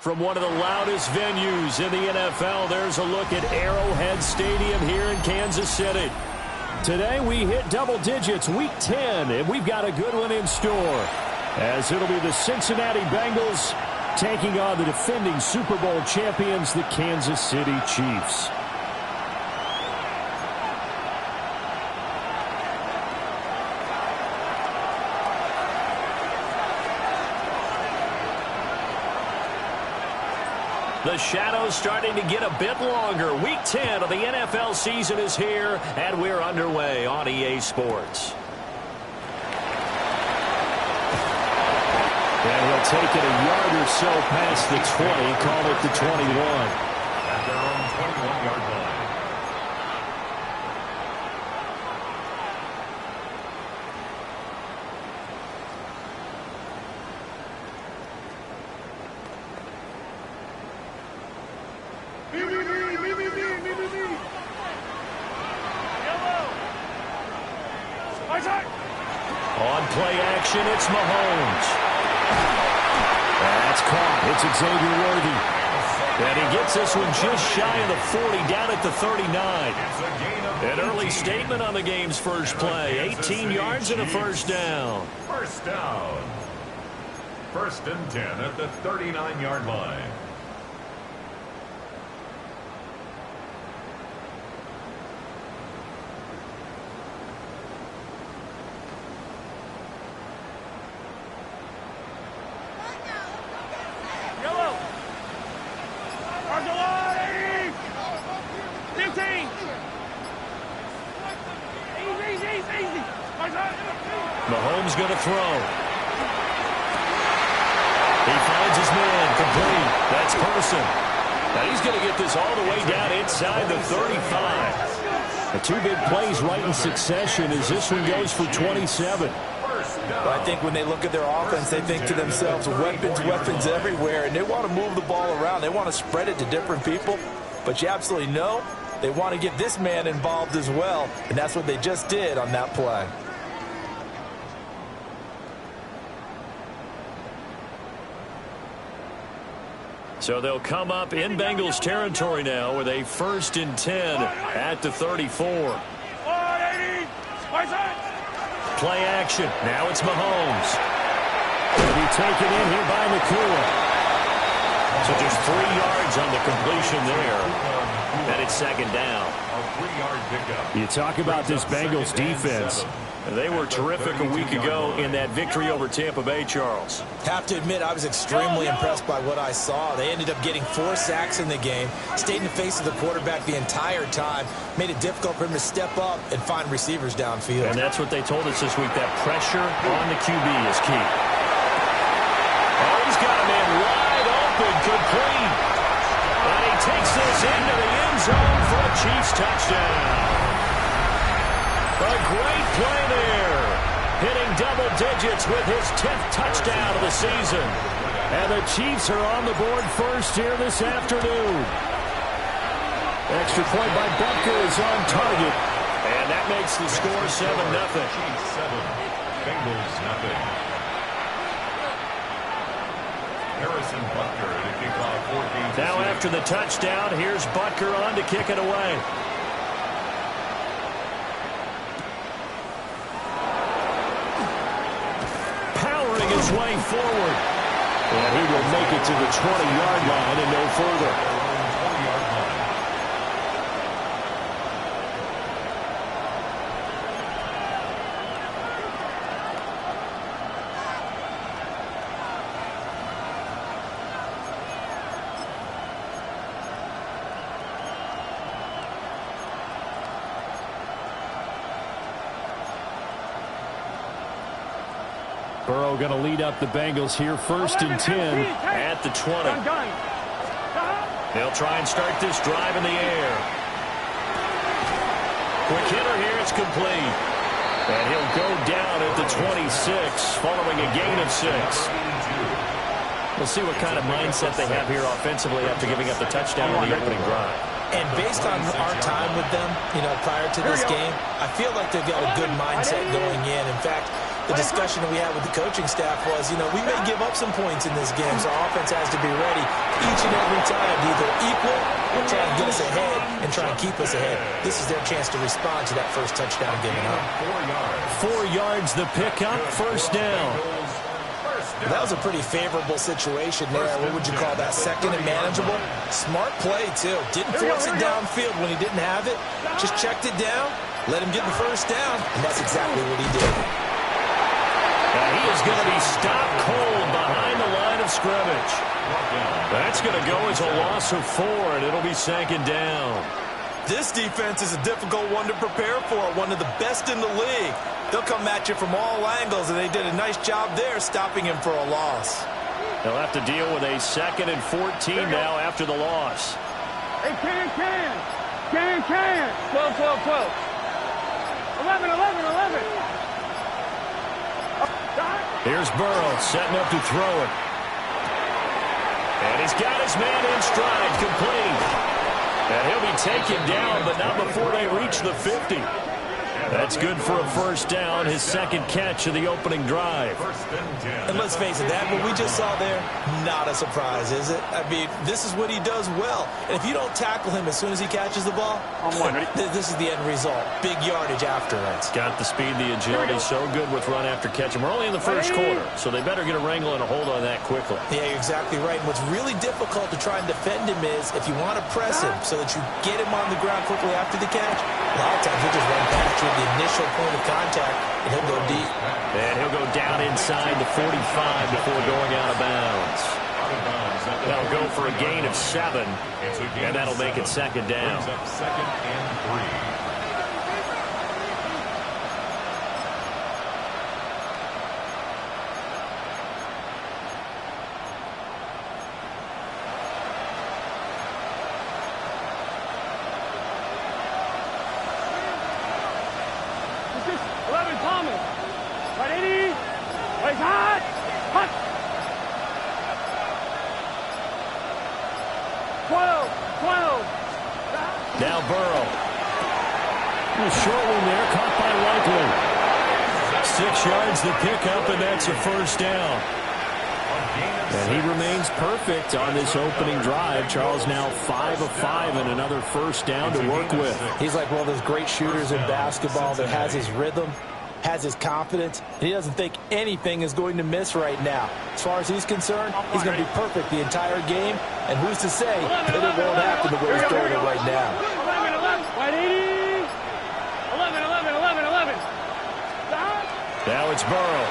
From one of the loudest venues in the NFL, there's a look at Arrowhead Stadium here in Kansas City. Today we hit double digits, Week 10, and we've got a good one in store, as it'll be the Cincinnati Bengals taking on the defending Super Bowl champions, the Kansas City Chiefs. The shadow's starting to get a bit longer. Week 10 of the NFL season is here, and we're underway on EA Sports. And he'll take it a yard or so past the 20, call it the 21. At their own 21-yard line. On play action, it's Mahomes. That's caught. It's Xavier Worthy. And he gets this one just shy of the 40, down at the 39. An early statement on the game's first play. 18 yards and a first down. First down. First and 10 at the 39-yard line. Mahomes going to throw. He finds his man complete. That's Person. Now he's going to get this all the way down inside the 35. The two big plays right in succession as this one goes for 27. But I think when they look at their offense, they think to themselves, weapons everywhere, and they want to move the ball around. They want to spread it to different people. But you absolutely know they want to get this man involved as well, and that's what they just did on that play. So they'll come up in Bengals territory now with a 1st and 10 at the 34. play action. Now it's Mahomes. Will be taken in here by Nakua. So just 3 yards on the completion there. And it's second down. You talk about this Bengals defense. They were terrific a week ago in that victory over Tampa Bay, Charles. Have to admit, I was extremely impressed by what I saw. They ended up getting 4 sacks in the game, stayed in the face of the quarterback the entire time, made it difficult for him to step up and find receivers downfield. And that's what they told us this week, that pressure on the QB is key. Oh, he's got a man wide open, complete. And he takes this into the end zone for a Chiefs touchdown. A great play there. Hitting double digits with his 10th touchdown of the season. And the Chiefs are on the board first here this afternoon. Extra point by Butker is on target. And that makes the score 7-0. Chiefs 7, Bengals nothing. Harrison Butker to kick off 14. Now after the touchdown, here's Butker on to kick it away. His way forward. And he will make it to the 20-yard line and no further. Burrow going to lead up the Bengals here, 1st and 10 at the 20. They'll try and start this drive in the air. Quick hitter here, it's complete. And he'll go down at the 26 following a gain of 6. We'll see what kind of mindset they have here offensively after giving up the touchdown on the opening drive. And based on our time with them, prior to this game, I feel like they've got a good mindset going in. In fact, the discussion that we had with the coaching staff was, we may give up some points in this game, so our offense has to be ready each and every time to either equal or try and get us ahead and try and keep us ahead. This is their chance to respond to that first touchdown given up. 4 yards the pickup, 1st down. That was a pretty favorable situation there. What would you call that? Second and manageable? Smart play, too. Didn't force it downfield when he didn't have it. Just checked it down, let him get the first down, and that's exactly what he did. And he is going to be stopped cold behind the line of scrimmage. That's going to go as a loss of 4, and it'll be 2nd down. This defense is a difficult one to prepare for, one of the best in the league. They'll come at you from all angles, and they did a nice job there stopping him for a loss. They'll have to deal with a 2nd and 14 now after the loss. Hey, can. 12, 11. Here's Burrow setting up to throw it. And he's got his man in stride, complete. And he'll be taken down, but not before they reach the 50. That's good for a 1st down, his 2nd catch of the opening drive. And let's face it, that what we just saw there, not a surprise, is it? I mean, this is what he does well. And if you don't tackle him as soon as he catches the ball, this is the end result. Big yardage afterwards. Got the speed, the agility, so good with run after catch. And we're only in the 1st quarter, so they better get a wrangle and a hold on that quickly. Yeah, you're exactly right. And what's really difficult to try and defend him is if you want to press him so that you get him on the ground quickly after the catch, a lot of times he'll just run past you at the initial point of contact, and he'll go deep. And he'll go down inside the 45 before going out of bounds. That'll go for a gain of 7, and that'll make it 2nd down. 2nd and 3. Now Burrow. A short one there, caught by Likely. 6 yards the pickup, and that's a 1st down. And he remains perfect on this opening drive. Charles now 5 of 5 and another 1st down to work with. He's like one of those great shooters in basketball that has his rhythm, has his confidence, and he doesn't think anything is going to miss right now. As far as he's concerned, he's going to be perfect the entire game, and who's to say that it won't happen the way he's throwing it right now. 11. Now it's Burrow.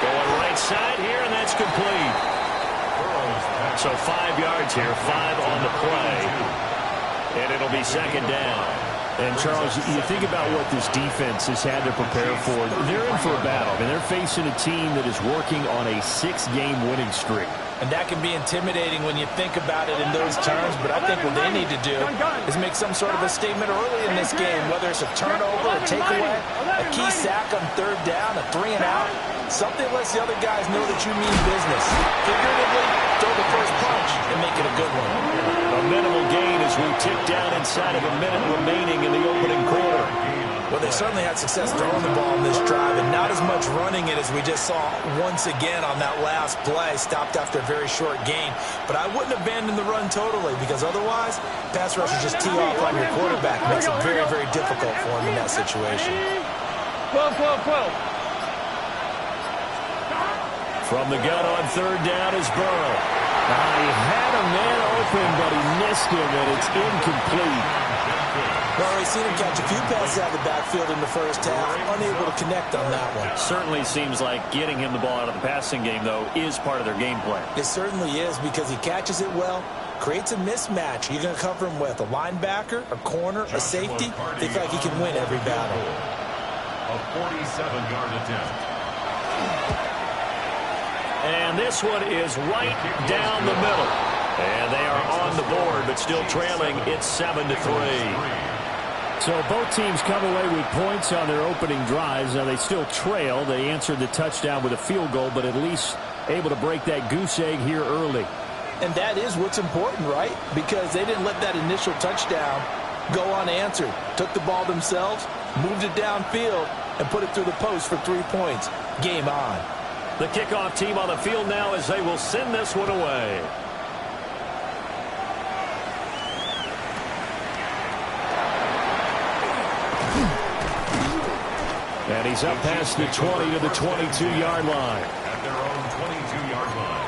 Going right side here, and that's complete. So 5 yards here, 5 on the play. And it'll be second down. And, Charles, you think about what this defense has had to prepare for. They're in for a battle, and they're facing a team that is working on a 6-game winning streak. And that can be intimidating when you think about it in those terms, but I think what they need to do is make some sort of a statement early in this game, whether it's a turnover, a takeaway, a key sack on third down, a 3 and out. Something lets the other guys know that you mean business. Figuratively, throw the first punch and make it a good one. A minimal gain as we tick down inside of a minute remaining in the opening quarter. Well, they certainly had success throwing the ball in this drive, and not as much running it as we just saw once again on that last play, stopped after a very short gain. But I wouldn't abandon the run totally, because otherwise, pass rushers just tee off on your quarterback. Makes it very, very difficult for him in that situation. 12. From the gun on third down is Burrow. He had a man open, but he missed him, and it's incomplete. Well, we've seen him catch a few passes out of the backfield in the first half, unable to connect on that one. Certainly seems like getting him the ball out of the passing game, though, is part of their game plan. It certainly is, because he catches it well, creates a mismatch. You're going to cover him with a linebacker, a corner, a safety. They feel like he can win every battle. A 47-yard attempt. And this one is right down the middle. And they are on the board, but still trailing. It's 7-3. So both teams come away with points on their opening drives. Now they still trail. They answered the touchdown with a field goal, but at least able to break that goose egg here early. And that is what's important, right? Because they didn't let that initial touchdown go unanswered. Took the ball themselves, moved it downfield, and put it through the post for 3 points. Game on. The kickoff team on the field now as they will send this one away. And he's up past the 20 to the 22-yard line. At their own 22-yard line.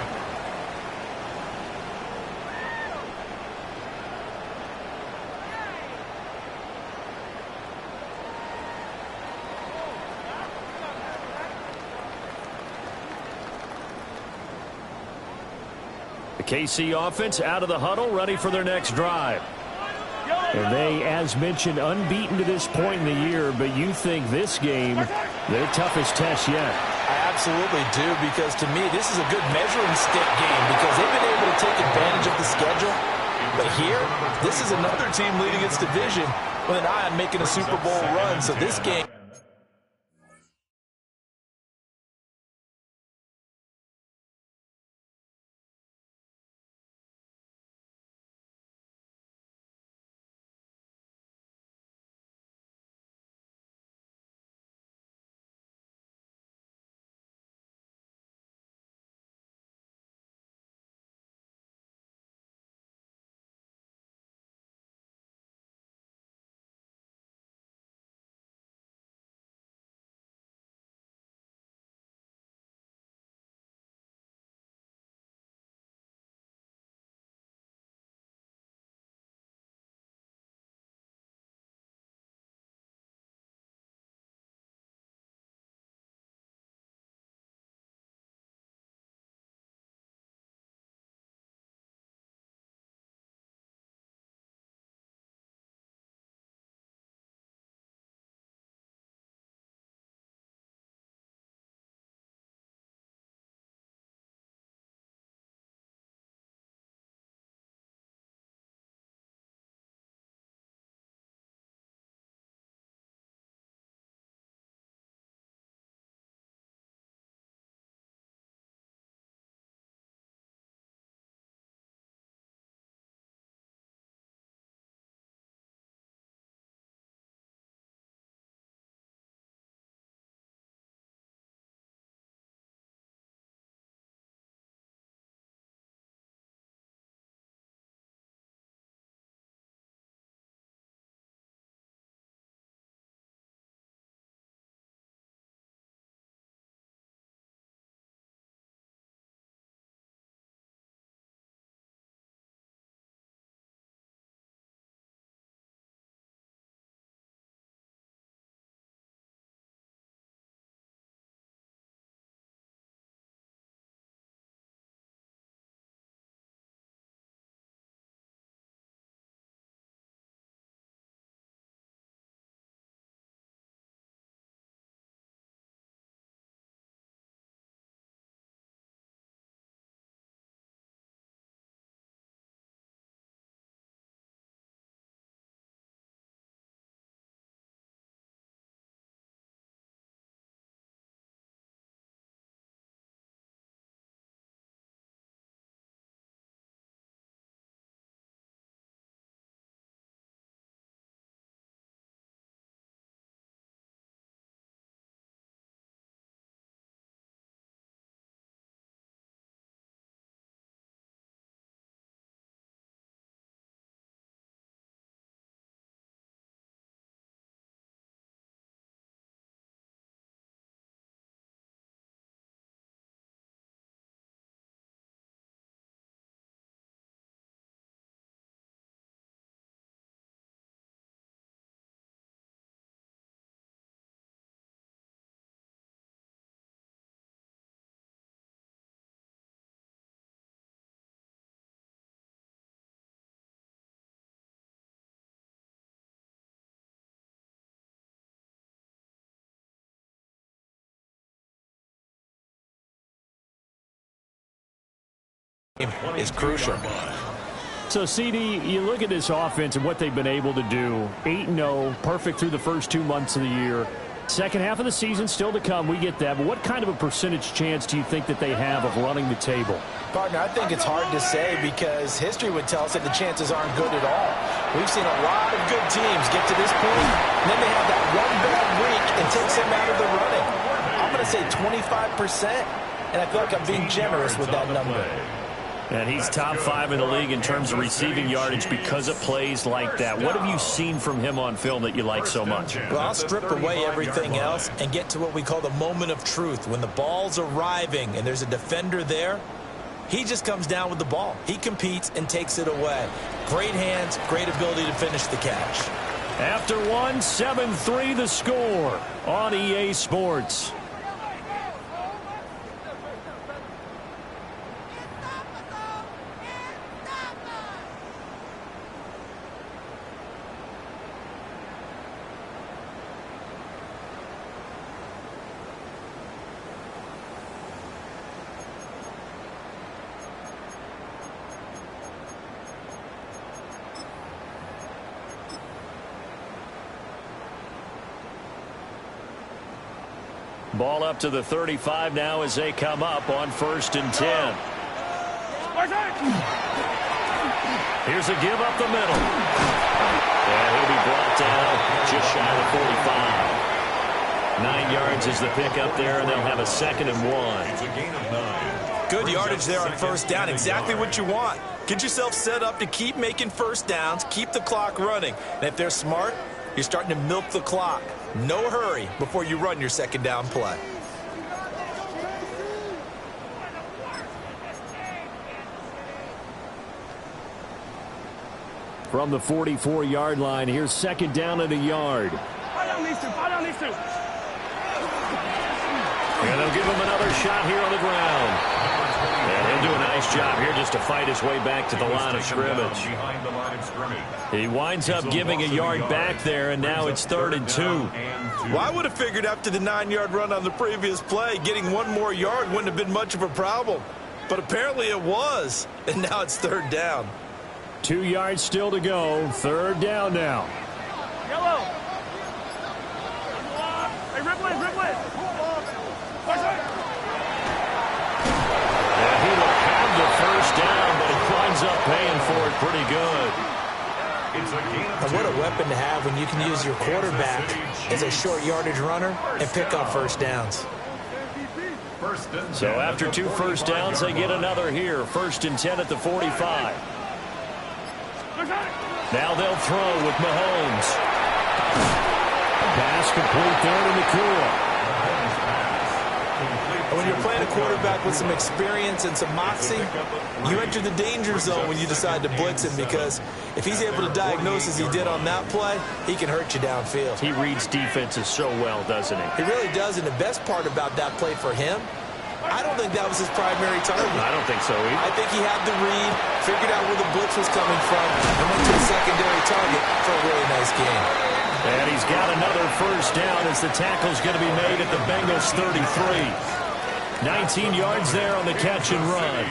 The KC offense out of the huddle, ready for their next drive. And they, as mentioned, unbeaten to this point in the year, but you think this game, their toughest test yet. I absolutely do, because to me, this is a good measuring stick game, because they've been able to take advantage of the schedule. But here, this is another team leading its division with an eye on making a Super Bowl run. So this game is crucial. So, CD, you look at this offense and what they've been able to do. 8-0, perfect through the first 2 months of the year. Second half of the season still to come. We get that. But what kind of a percentage chance do you think that they have of running the table? Partner, I think it's hard to say because history would tell us that the chances aren't good at all. We've seen a lot of good teams get to this point, and then they have that one bad week and takes them out of the running. I'm going to say 25%, and I feel like I'm being generous with that number. And he's top 5 in the league in terms of receiving yardage because of plays like that. What have you seen from him on film that you like so much? Well, I'll strip away everything else and get to what we call the moment of truth. When the ball's arriving and there's a defender there, he just comes down with the ball. He competes and takes it away. Great hands, great ability to finish the catch. After one, 7-3 the score on EA Sports. Ball up to the 35 now as they come up on 1st and 10. Here's a give up the middle. And he'll be brought down just shy of 45. 9 yards is the pick up there, and they'll have a 2nd and 1. It's a gain of 9. Good yardage there on 1st down. Exactly what you want. Get yourself set up to keep making 1st downs, keep the clock running. And if they're smart, you're starting to milk the clock. No hurry before you run your 2nd down play. From the 44-yard line, here's 2nd down and a yard. And they'll give him another shot here on the ground. And he'll do a nice job here just to fight his way back to the line of scrimmage. He winds up giving a yard back there, and now it's 3rd and 2. Well, I would have figured after the 9-yard run on the previous play, getting 1 more yard wouldn't have been much of a problem. But apparently it was, and now it's 3rd down. 2 yards still to go. 3rd down now. Yellow. Hey, Ripley. And he will have the 1st down, but he winds up paying for it pretty good. And what a weapon to have when you can use your quarterback as a short yardage runner and pick up 1st downs. So after 2 1st downs, they get another here. 1st and 10 at the 45. Now they'll throw with Mahomes. Pass complete there to Nakua. When you're playing a quarterback with some experience and some moxie, you enter the danger zone when you decide to blitz him, because if he's able to diagnose as he did on that play, he can hurt you downfield. He reads defenses so well, doesn't he? He really does, and the best part about that play for him, I don't think that was his primary target. I don't think so either. I think he had the read, figured out where the blitz was coming from, and went to a secondary target for a really nice game. And he's got another 1st down as the tackle's going to be made at the Bengals 33. 19 yards there on the catch and run.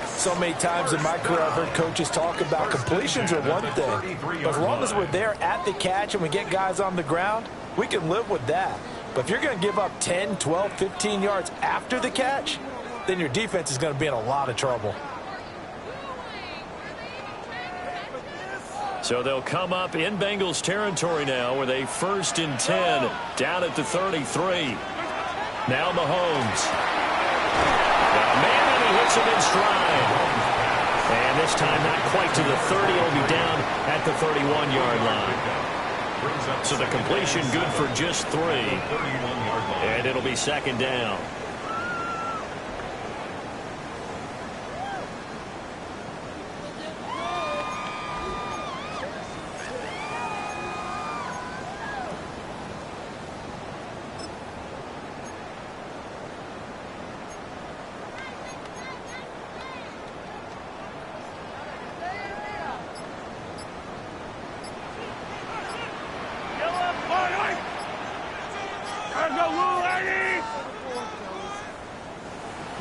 So many times in my career I've heard coaches talk about completions are one thing, but as long as we're there at the catch and we get guys on the ground, we can live with that. But if you're going to give up 10, 12, 15 yards after the catch, then your defense is going to be in a lot of trouble. So they'll come up in Bengals territory now with a 1st and 10 down at the 33. Now Mahomes. Man, and he hits him in stride. And this time not quite to the 30. He'll be down at the 31-yard line. So the completion good for just 3. And it'll be 2nd down.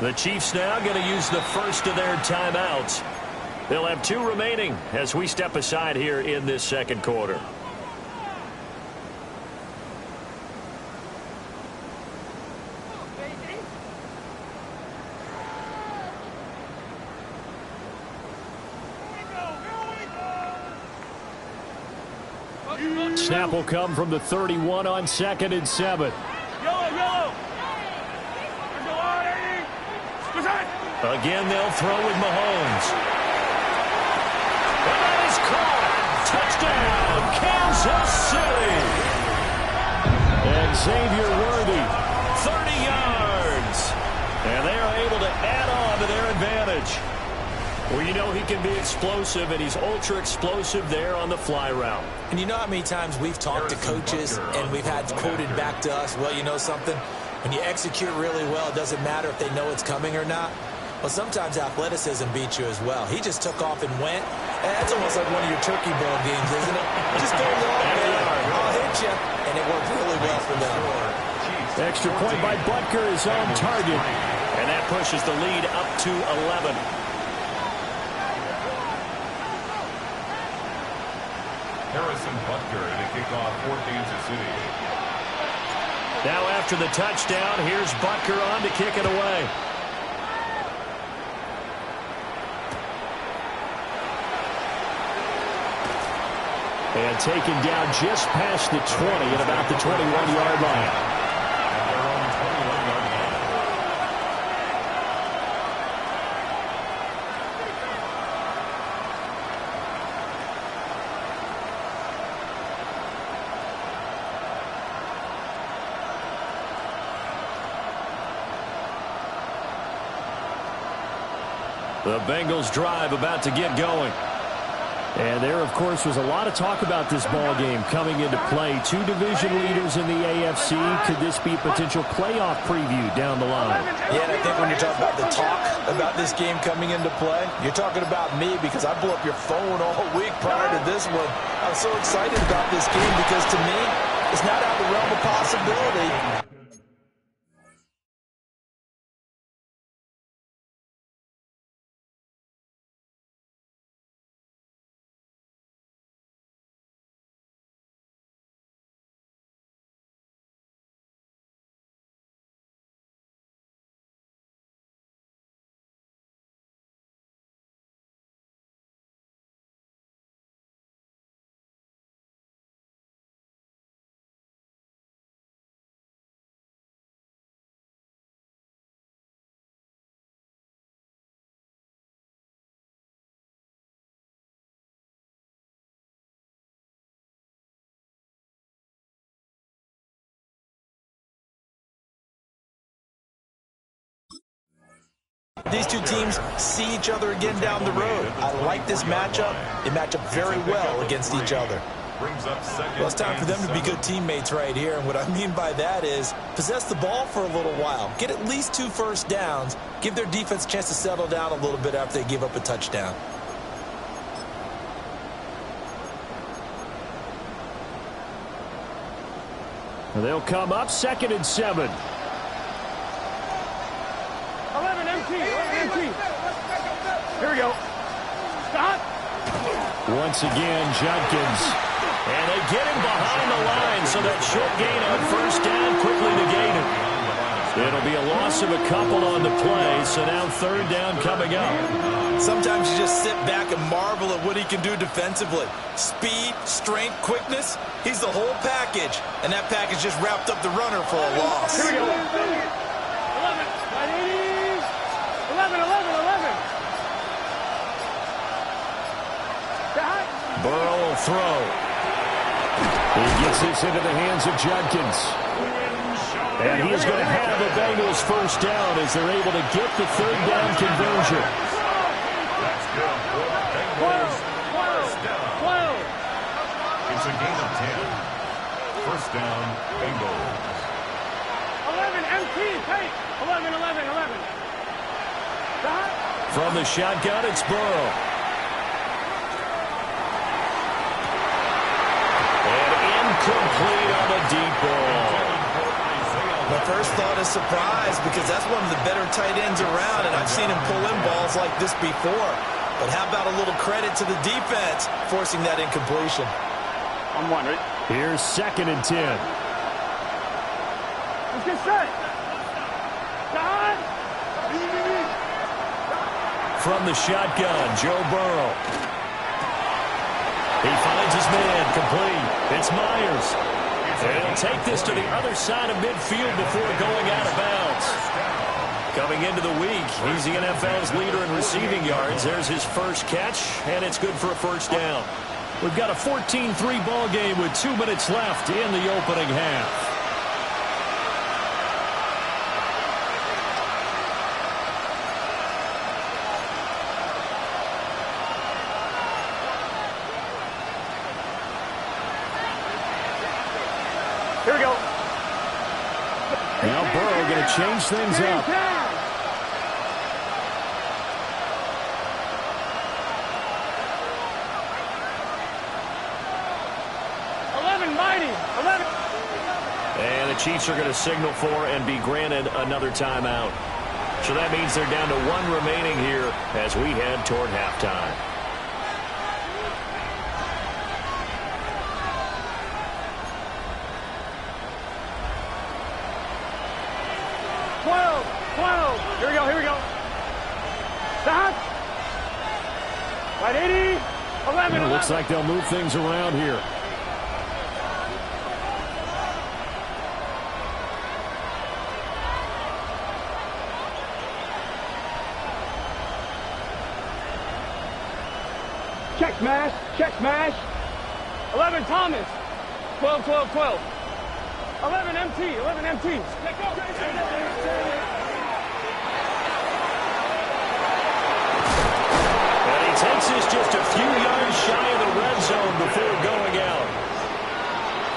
The Chiefs now going to use the first of their timeouts. They'll have 2 remaining as we step aside here in this second quarter. Snap will come from the 31 on 2nd and 7. Yellow. Again, they'll throw with Mahomes. And that is caught. Touchdown, Kansas City. And Xavier Worthy, 30 yards. And they are able to add on to their advantage. Well, you know he can be explosive, and he's ultra-explosive there on the fly route. And you know how many times we've talked to coaches and we've had quoted back to us, well, you know something? When you execute really well, it doesn't matter if they know it's coming or not. Well, sometimes athleticism beats you as well. He just took off and went. And that's almost like one of your turkey bowl games, isn't it? Just go long, man. I'll hit you. And it worked really well for them. Extra point by Butker is on target. And that pushes the lead up to 11. Harrison Butker to kick off for Kansas City. Now after the touchdown, here's Butker on to kick it away. And taken down just past the 20 at about the 21-yard line. At their own 21-yard line. The Bengals drive about to get going. And there, of course, was a lot of talk about this ball game coming into play. 2 division leaders in the AFC. Could this be a potential playoff preview down the line? Yeah, and I think when you're talking about the talk about this game coming into play, you're talking about me because I blew up your phone all week prior to this one. I was so excited about this game because to me, it's not out of the realm of possibility. These two teams see each other again down the road. I like this matchup. They match up very well against each other. Well, it's time for them to be good teammates right here. And what I mean by that is possess the ball for a little while. Get at least 2 first downs. Give their defense a chance to settle down a little bit after they give up a touchdown. They'll come up 2nd and 7. 11 empty. Here we go. Stop. Once again, Judkins. And they get him behind the line, so that short gain on first down quickly negated. It'll be a loss of a couple on the play, so now 3rd down coming up. Sometimes you just sit back and marvel at what he can do defensively. Speed, strength, quickness, he's the whole package. And that package just wrapped up the runner for a loss. Here we go. 11. 11. Burrow will throw. He gets this into the hands of Judkins. And he is going to have the Bengals first down as they're able to get the 3rd down conversion. That's good for the Bengals. First down. It's a gain of 10. First down, Bengals. 11 empty. Hey, 11. From the shotgun, it's Burrow. And incomplete on the deep ball. But first thought is surprise because that's one of the better tight ends around, and I've seen him pull in balls like this before. But how about a little credit to the defense forcing that incompletion? I'm wondering. Here's 2nd and 10. Let's get set. God. From the shotgun, Joe Burrow. He finds his man, complete. It's Myers. And he'll take this to the other side of midfield before going out of bounds. Coming into the week, he's the NFL's leader in receiving yards. There's his first catch, and it's good for a first down. We've got a 14-3 ball game with 2 minutes left in the opening half. Here we go. Now Burrow going to change things up. And the Chiefs are going to signal for and be granted another timeout. So that means they're down to 1 remaining here as we head toward halftime. Here we go, here we go. Stop. Right 80, 11, It looks like they'll move things around here. Check smash, check smash. 11 Thomas. 12, 12, 12. 11 MT, 11 MT. Takes this just a few yards shy of the red zone before going out.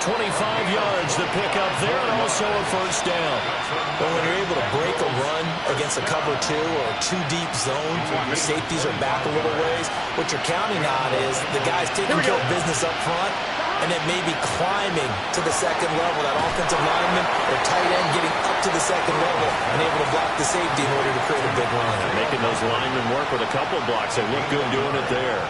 25 yards to pick up there, and also a first down. But when you're able to break a run against a cover 2 or a 2-deep zone, your safeties are back a little ways. What you're counting on is the guys taking care of business up front and then maybe climbing to the second level. That offensive lineman or tight end getting up to the second level and able to block the safety in order to create a big run. And making those linemen work with a couple of blocks. They look good doing it there.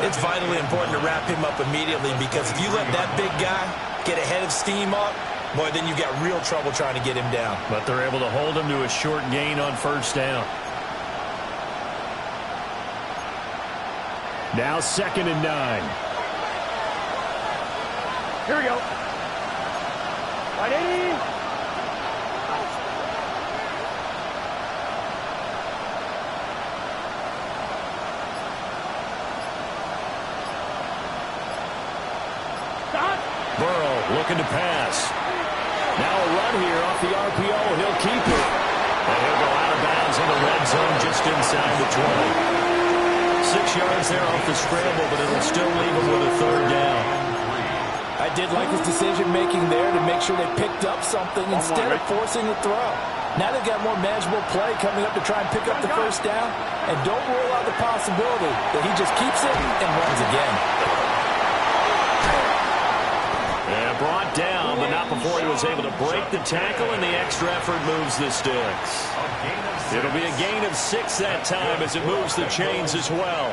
It's vitally important to wrap him up immediately because if you let that big guy get ahead of steam up, boy, then you've got real trouble trying to get him down. But they're able to hold him to a short gain on first down. Now 2nd and 9. Here we go. Right 80. Stop. Burrow looking to pass. Now a run here off the RPO. He'll keep it. And he'll go out of bounds in the red zone just inside the 20. 6 yards there off the scramble, but it'll still leave him with a third down. I did like his decision-making there to make sure they picked up something instead of forcing the throw. Now they've got more manageable play coming up to try and pick up the first down. And don't rule out the possibility that he just keeps it and runs again. And brought down, but not before he was able to break the tackle, and the extra effort moves the sticks. It'll be a gain of 6 that time as it moves the chains as well.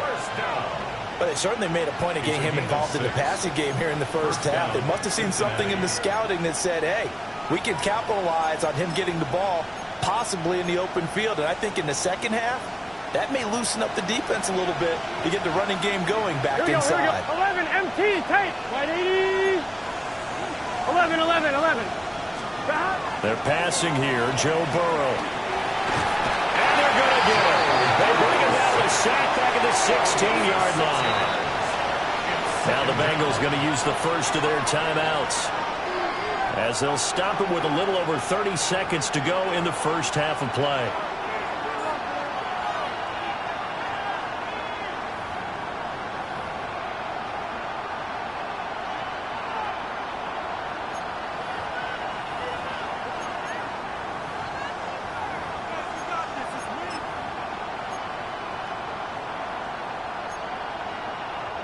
But they certainly made a point of getting him involved in the passing game here in the first half. They must have seen something in the scouting that said, hey, we can capitalize on him getting the ball possibly in the open field. And I think in the second half, that may loosen up the defense a little bit to get the running game going back inside. Here we go. 11 MT, tight. Right 80. 11, 11, 11. They're passing here, Joe Burrow. And they're going to get it. They bring him down with a sack back at the 16-yard line. Now the Bengals going to use the first of their timeouts as they'll stop it with a little over 30 seconds to go in the first half of play.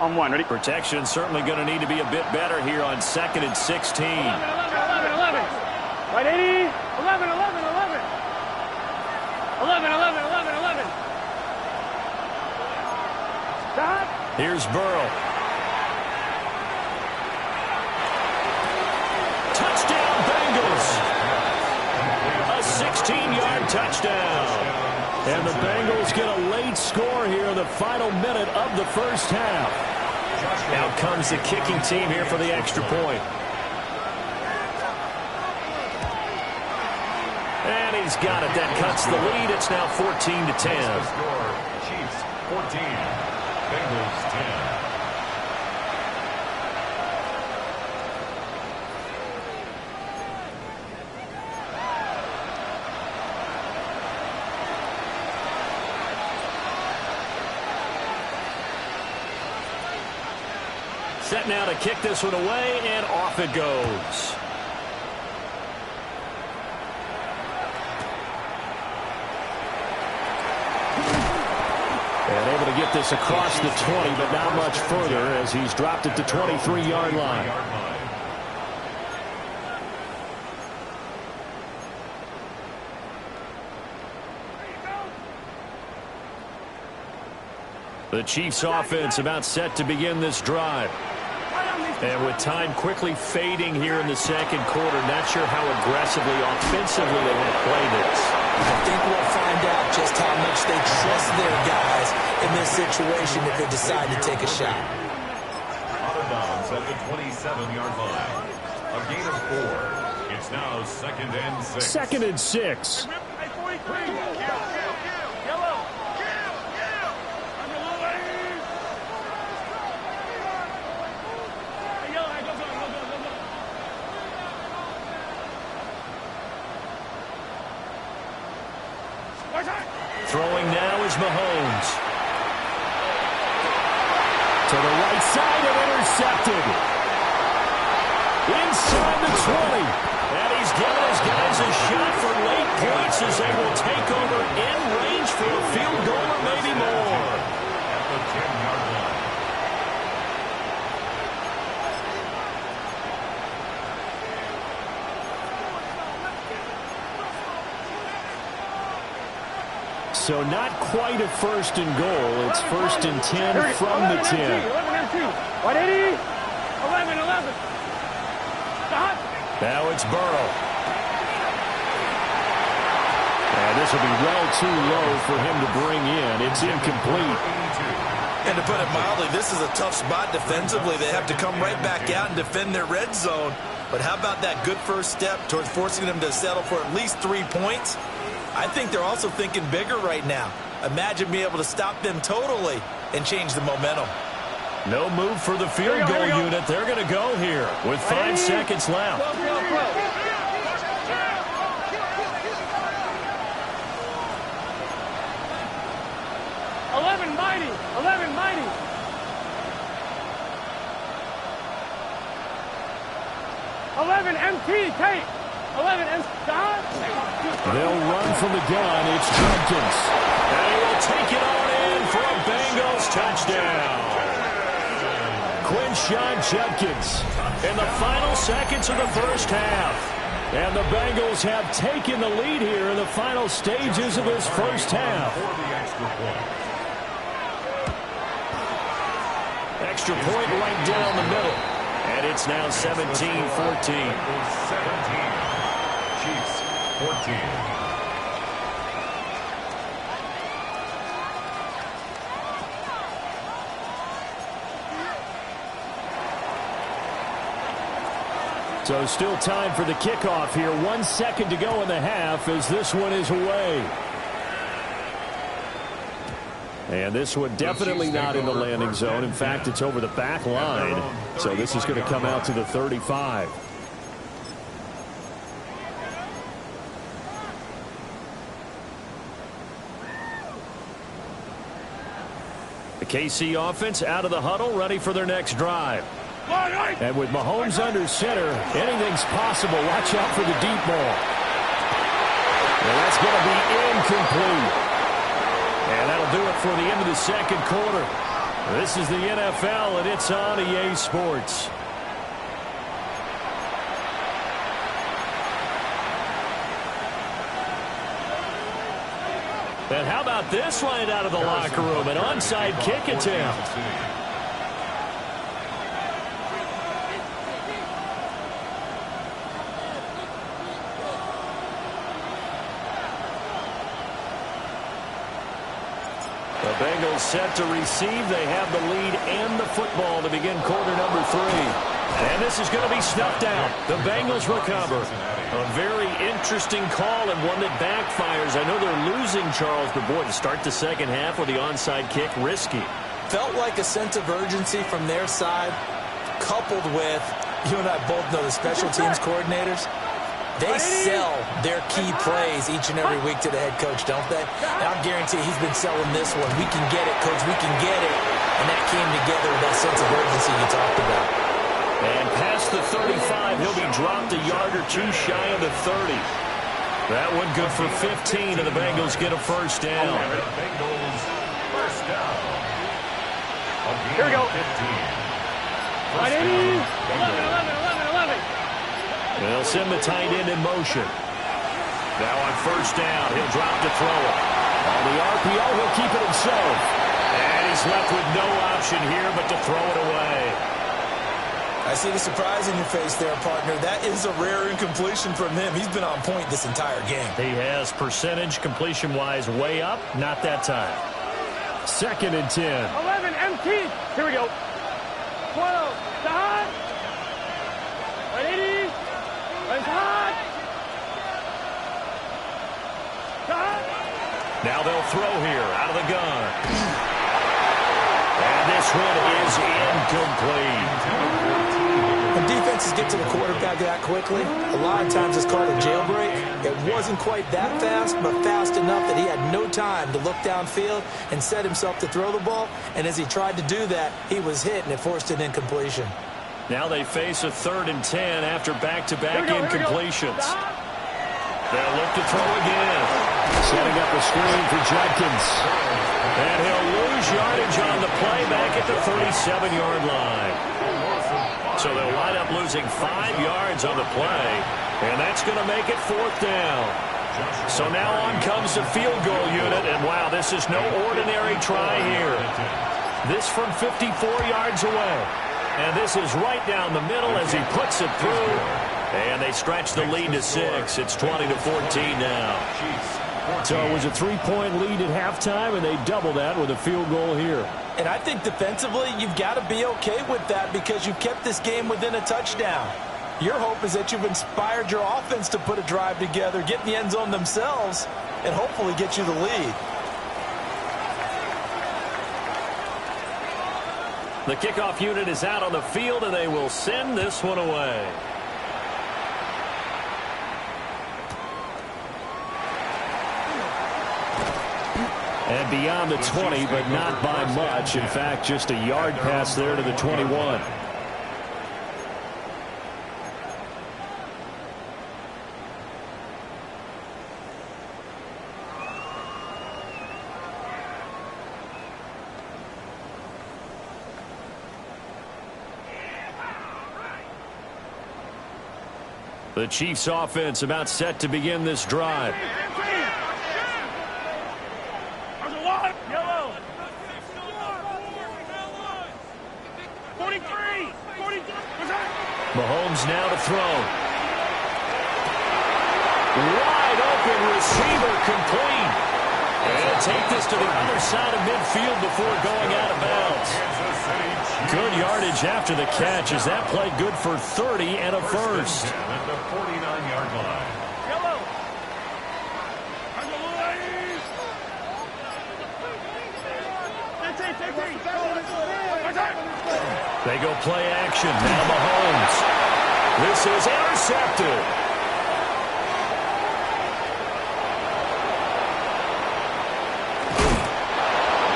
On 1, ready? Protection certainly going to need to be a bit better here on 2nd and 16. 11, 11, 11, 11. Right 80, 11, 11, 11. 11, 11, 11, 11. Stop. Here's Burrow. Touchdown, Bengals. A 16-yard touchdown. And the Bengals get a late score here in the final minute of the first half. Out comes the kicking team here for the extra point. And he's got it. That cuts the lead. It's now 14-10. Chiefs 14, Bengals 10. Set now to kick this one away, and off it goes. And able to get this across the 20, but not much further as he's dropped it to 23-yard line. The Chiefs offense about set to begin this drive. And with time quickly fading here in the second quarter, not sure how aggressively, offensively they want to play this. I think we'll find out just how much they trust their guys in this situation if they decide to take a shot. Out of bounds at the 27-yard line. A gain of 4. It's now 2nd and 6. 2nd and 6. Throwing now is Mahomes. To the right side and intercepted. Inside the 20. And he's given his guys a shot for late points as they will take over in range for a field goal or maybe more. At the 10-yard line. So not quite a 1st and goal. It's 1st and 10 from the 10. 11, 180. 11, 11. Stop. Now it's Burrow. And this will be well too low for him to bring in. It's incomplete. And to put it mildly, this is a tough spot defensively. They have to come right back out and defend their red zone. But how about that good first step towards forcing them to settle for at least 3 points? I think they're also thinking bigger right now. Imagine being able to stop them totally and change the momentum. No move for the field goal unit. They're going to go here with 5 seconds left. 11 mighty. 11 mighty. 11 MT, Kate. 11 MT. They'll run from the gun. It's Jenkins. And he will take it on in for a Bengals touchdown. Quinshon Judkins in the final seconds of the first half. And the Bengals have taken the lead here in the final stages of this first half. Extra point right down the middle. And it's now 17-14. 17. Chiefs 14. So still time for the kickoff here. 1 second to go in the half as this one is away. And this one definitely not in the landing zone. In fact, it's over the back line. So this is going to come out to the 35. The KC offense out of the huddle, ready for their next drive. And with Mahomes under center, anything's possible. Watch out for the deep ball. And that's going to be incomplete. And that'll do it for the end of the second quarter. This is the NFL, and it's on EA Sports. And how about this line out of the locker room? An onside kick attempt. The Bengals set to receive. They have the lead and the football to begin quarter number 3. And this is going to be snuffed out. The Bengals recover. A very interesting call and one that backfires. I know they're losing, Charles, but boy, to start the second half with the onside kick, risky. Felt like a sense of urgency from their side, coupled with, you and I both know the special teams coordinators. They sell their key plays each and every week to the head coach, don't they? And I'm guaranteeing he's been selling this one. We can get it, coach. We can get it. And that came together with that sense of urgency you talked about. And past the 35, he'll be dropped a yard or two shy of the 30. That one good for 15, and the Bengals get a first down. Bengals first down. Here we go. 11, 11. They'll send the tight end in motion. Now on first down, he'll drop to throw it. On the RPO, he'll keep it himself. And he's left with no option here but to throw it away. I see the surprise in your face there, partner. That is a rare incompletion from him. He's been on point this entire game. He has percentage completion-wise way up. Not that time. 2nd and 10. 11, MT. Here we go. 12, stop. 180. Stop. Stop. Now they'll throw here out of the gun. And this one is incomplete. When defenses get to the quarterback that quickly, a lot of times it's called a jailbreak. It wasn't quite that fast, but fast enough that he had no time to look downfield and set himself to throw the ball. And as he tried to do that, he was hit, and it forced an incompletion. Now they face a 3rd and 10 after back-to-back incompletions. They'll look to throw again. Setting up a screen for Judkins. And he'll lose yardage on the play back at the 37-yard line. So they'll wind up losing 5 yards on the play. And that's going to make it 4th down. So now on comes the field goal unit. And wow, this is no ordinary try here. This from 54 yards away. And this is right down the middle as he puts it through. And they stretch the lead to 6. It's 20-14 now. So it was a 3-point lead at halftime, and they double that with a field goal here. And I think defensively, you've got to be okay with that because you kept this game within a touchdown. Your hope is that you've inspired your offense to put a drive together, get in the end zone themselves, and hopefully get you the lead. The kickoff unit is out on the field, and they will send this one away. And beyond the 20, but not by much. In fact, just a yard pass there to the 21. The Chiefs offense about set to begin this drive. Mahomes now to throw. Wide open receiver complete. And take this to the other side of midfield before going out of bounds. Good yardage after the catch as that play good for 30 and a first. At the 49-yard line. They go play action. Now Mahomes. This is intercepted.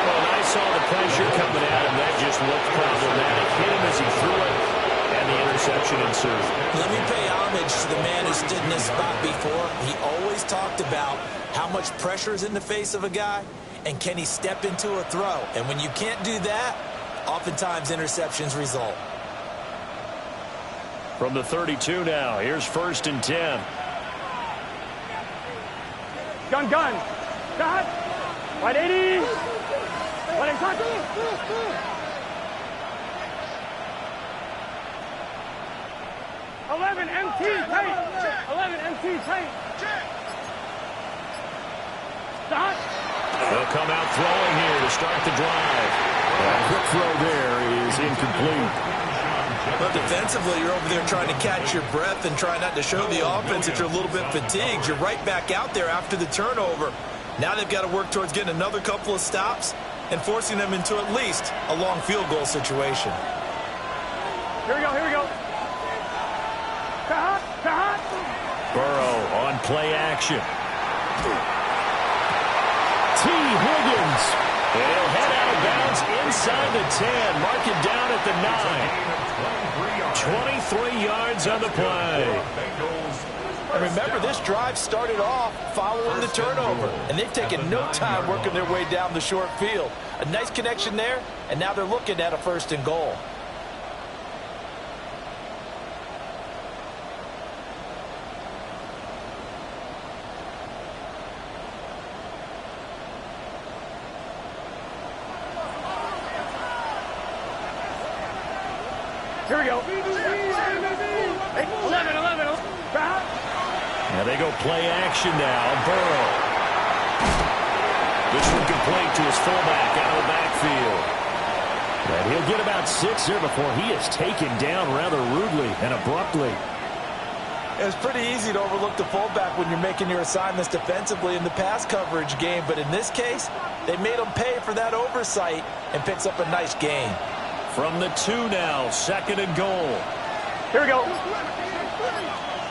Well, I saw the pressure coming at him. That just looked problematic. Hit him as he threw it, and the interception ensued. Let me pay homage to the man who stood in this spot before. He always talked about how much pressure is in the face of a guy, and can he step into a throw. And when you can't do that, oftentimes interceptions result. From the 32 now, here's 1st and 10. Gun. Got. Right 80. Right 80. Touch. 11 MT tight. 11 MT tight. Stop. They'll come out throwing here to start the drive. That quick throw there is incomplete. But defensively, you're over there trying to catch your breath and try not to show the offense that you're a little bit fatigued. You're right back out there after the turnover. Now they've got to work towards getting another couple of stops and forcing them into at least a long field goal situation. Here we go, here we go. Burrow on play action. T. Higgins. They'll head out of bounds inside the 10. Mark it down at the 9. 23 yards on the play. And remember, this drive started off following the turnover, and they've taken no time working their way down the short field. A nice connection there, and now they're looking at a 1st and goal. Here we go. 11. Now they go play action now. Burrow. This one complete to his fullback out of the backfield. And he'll get about 6 there before he is taken down rather rudely and abruptly. It's pretty easy to overlook the fullback when you're making your assignments defensively in the pass coverage game. But in this case, they made him pay for that oversight and picks up a nice gain. From the 2 now, 2nd and goal. Here we go.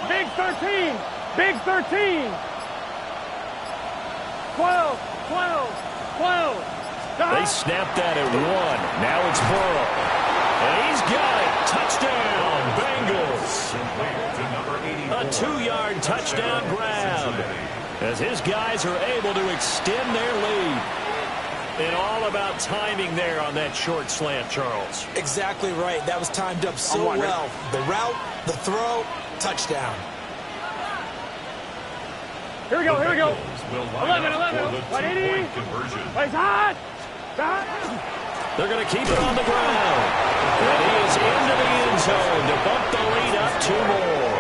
Big 13. Big 13. 12. They snapped that at 1. Now it's Burrow. And he's got it. Touchdown, Bengals. A 2-yard touchdown grab as his guys are able to extend their lead. And all about timing there on that short slant, Charles. Exactly right. That was timed up so well. The route, the throw, touchdown. Here we go. 11. 180. Place hot. They're going to keep it on the ground. And he is into the end zone to bump the lead up 2 more.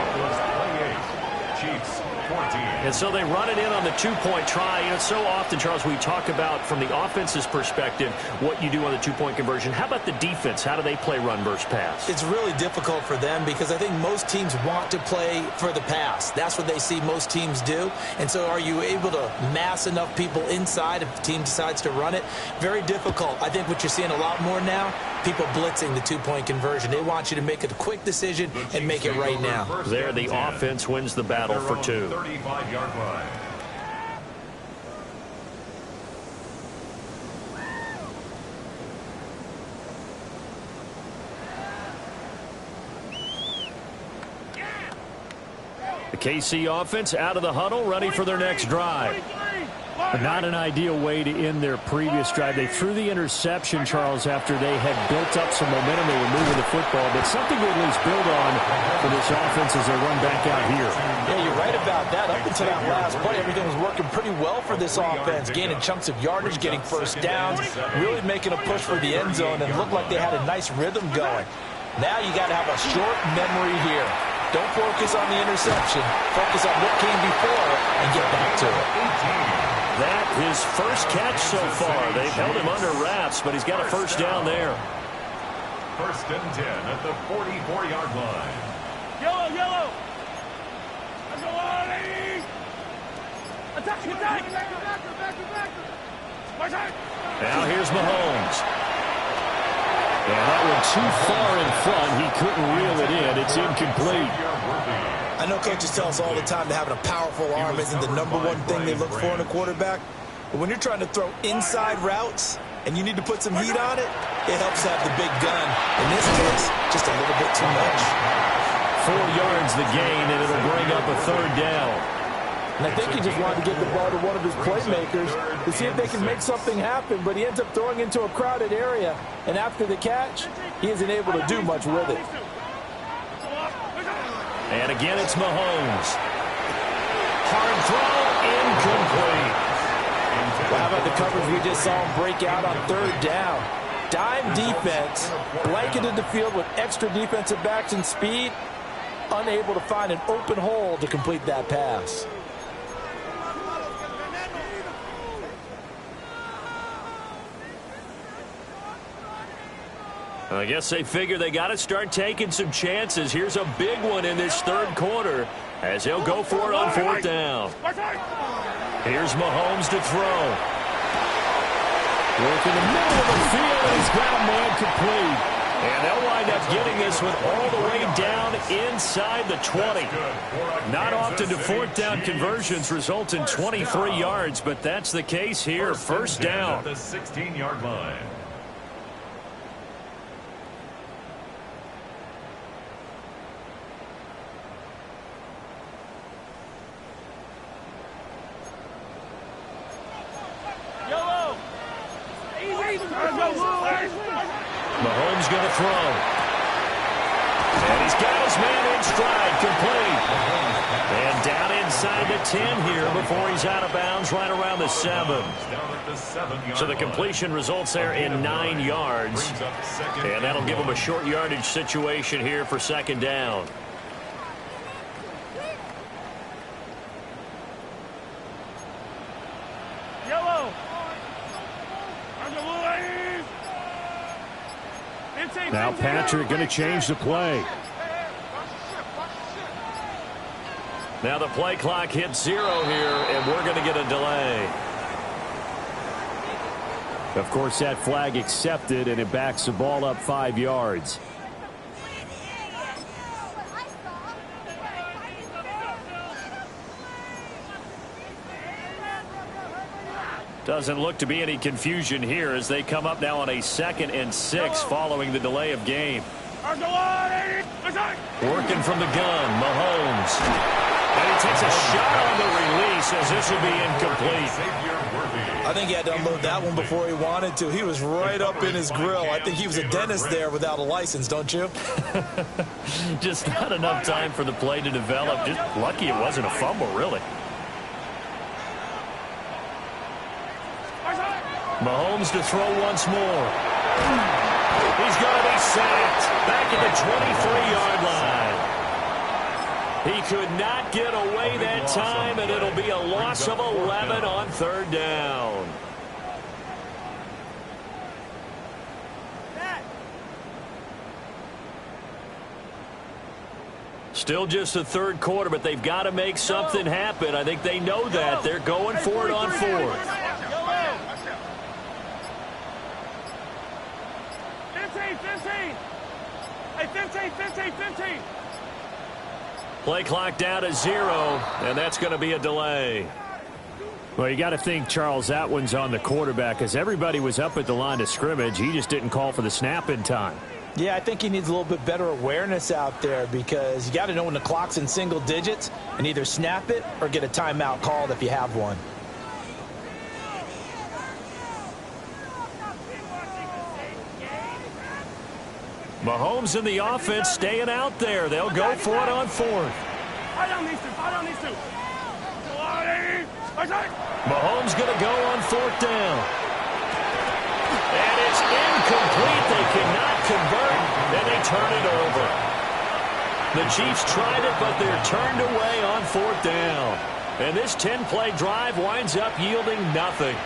Chiefs 14. And so they run it in on the 2-point try. You know, so often, Charles, we talk about from the offense's perspective what you do on the 2-point conversion. How about the defense? How do they play run versus pass? It's really difficult for them because I think most teams want to play for the pass. That's what they see most teams do. And so are you able to mass enough people inside if the team decides to run it? Very difficult. I think what you're seeing a lot more now, people blitzing the 2-point conversion. They want you to make a quick decision and make it right now. There, the offense wins the battle for 2. 35-yard line. The KC offense out of the huddle, ready for their next drive. But not an ideal way to end their previous drive. They threw the interception, Charles, after they had built up some momentum. They were moving the football, but something to at least build on for this offense as they run back out here. Yeah, you're right about that. Up until that last play, everything was working pretty well for this offense, gaining chunks of yardage, getting 1st downs, really making a push for the end zone, and looked like they had a nice rhythm going. Now you got to have a short memory here. Don't focus on the interception. Focus on what came before it and get back to it. That his first catch so far. They've held him under wraps, but he's got a 1st down there. 1st and 10 at the 44-yard line. Yellow. Let's go, Ollie. Attack. Back. Now here's Mahomes. And that one too far in front. He couldn't reel it in. It's incomplete. I know coaches tell us all the time that having a powerful arm isn't the #1 thing they look for in a quarterback. But when you're trying to throw inside routes and you need to put some heat on it, it helps to have the big gun. In this case, just a little bit too much. 4 yards the gain, and it'll bring up a 3rd down. And I think he just wanted to get the ball to one of his playmakers to see if they can make something happen, but he ends up throwing into a crowded area. And after the catch, he isn't able to do much with it. And again, it's Mahomes. Hard throw, incomplete. Well, how about the coverage we just saw him break out on third down. Dime defense, blanketed the field with extra defensive backs and speed, unable to find an open hole to complete that pass. I guess they figure they got to start taking some chances. Here's a big one in this third quarter as he'll go for it on fourth down. Here's Mahomes to throw. Work in the middle of the field, and he's got a man complete. And they'll wind up getting this one all the way down inside the 20. Not often do fourth down conversions result in 23 yards, but that's the case here. First down. At the 16-yard line. Mahomes going to throw. And he's got his man in stride, complete. And down inside the 10 here before he's out of bounds right around the 7. So the completion results there in 9 yards. And that'll give him a short yardage situation here for second down. Now Patrick going to change the play. Now the play clock hits 0 here, and we're going to get a delay. Of course, that flag accepted, and it backs the ball up 5 yards. Doesn't look to be any confusion here as they come up now on a 2nd and 6 following the delay of game. Working from the gun, Mahomes. And he takes a shot on the release as this will be incomplete. I think he had to unload that one before he wanted to. He was right up in his grill. I think he was a dentist there without a license, don't you? Just not enough time for the play to develop. Just lucky it wasn't a fumble, really. Mahomes to throw once more. He's going to be sacked back at the 23-yard line. He could not get away that time, and it'll be a loss of 11 on third down. Still just the third quarter, but they've got to make something happen. I think they know that. They're going for it on fourth. 15. Play clock down to 0, and that's going to be a delay. Well, you got to think, Charles, that one's on the quarterback because everybody was up at the line of scrimmage. He just didn't call for the snap in time. Yeah, I think he needs a little bit better awareness out there because you got to know when the clock's in single digits and either snap it or get a timeout called if you have one. Mahomes and the offense staying out there. They'll go for it on fourth. Mahomes going to go on fourth down. And it's incomplete. They cannot convert, and they turn it over. The Chiefs tried it, but they're turned away on fourth down. And this 10-play drive winds up yielding nothing.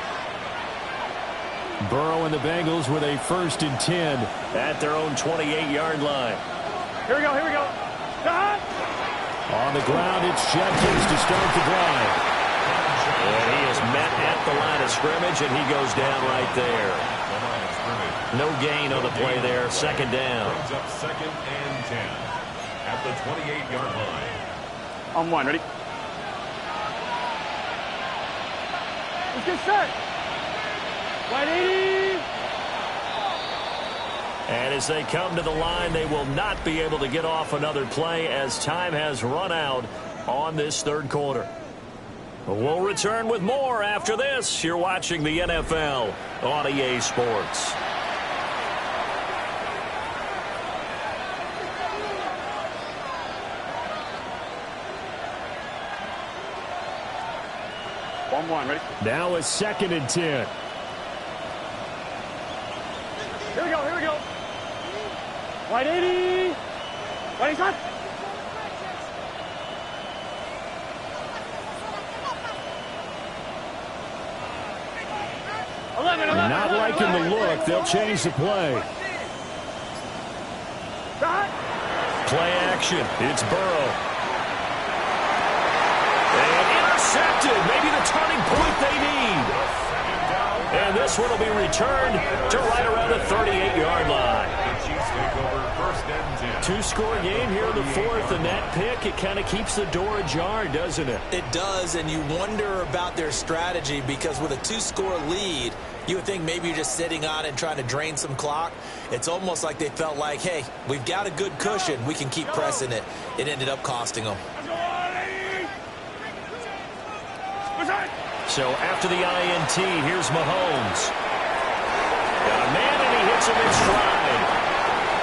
Burrow and the Bengals with a 1st and 10 at their own 28-yard line. Here we go. On the ground, it's Jefferson to start the drive. And he is met at the line of scrimmage, and he goes down right there. No gain on the play there. Second down. Brings up 2nd and 10 at the 28-yard line. On one, ready? Let's get set. 180. And as they come to the line, they will not be able to get off another play as time has run out on this third quarter. We'll return with more after this. You're watching the NFL on EA Sports. 1-1. Ready? Now a 2nd and 10. Here we go. Here we go. Wide 80. Wide shot. Not liking the look. They'll change the play. Play action. It's Burrow. And intercepted. Maybe the turning point they need. And this one will be returned to right around the 38-yard line. The Chiefs take over 1st and 10. Two-score game here in the 4th, and that pick, it kind of keeps the door ajar, doesn't it? It does, and you wonder about their strategy because with a 2-score lead, you would think maybe you're just sitting on it and trying to drain some clock. It's almost like they felt like, hey, we've got a good cushion. We can keep pressing it. It ended up costing them. So after the INT, here's Mahomes. Got a man, and he hits him in stride.